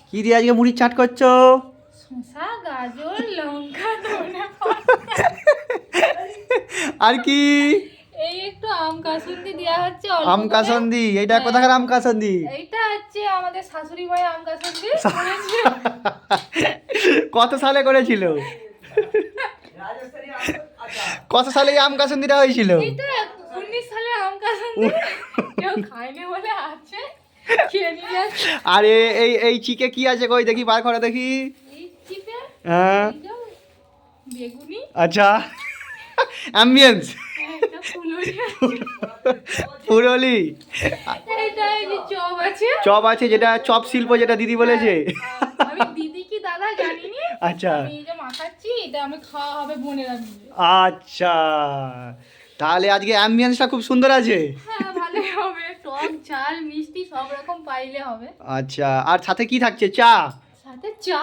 কি দিয়ে আজকে মুড়ির চাট করছো? শসা, গাজর, লঙ্কা, ধনে আর কি? এই একটু আম কাসুন্দি দেওয়া হচ্ছে অল্প আম কাসন্দি, এইটা কোথাকার আম কাসন্দি? এইটা হচ্ছে আমাদের শাশুড়ি মায়ের আম কাসুন্দি। কত সালে করেছিল? কত সালে এই আম কাসন্দিটা হয়েছিল? এটা 19 সালের আম কাসুন্দি। কেউ খায়নি বলে আছে, খেয়ে নিয়ে যাচ্ছে। আর এই এই চিকে কি আছে কই দেখি, বার করে দেখি। এই চিপে হ্যাঁ এই যে বেগুনি, আচ্ছা, অ্যাম্বিয়েন্স একটা ফুলুরি আছে। পুরলি এইটা এই যে চপ আছে। চপ আছে, যেটা চপ শিল্প, যেটা দিদি বলেছে। আমি দিদি কি দাদা জানিনি। আচ্ছা আমি এই যে মাখাচ্ছি, এটা আমি খাওয়া হবে বোনেরা মিলে। আচ্ছা, তাহলে আজকে অ্যাম্বিয়েন্সটা খুব সুন্দর আছে। হ্যাঁ ভালোই হবে, টক ঝাল মিষ্টি সব রকম পাইলে হবে। আচ্ছা, আর সাথে কি থাকছে? চা? সাথে চা।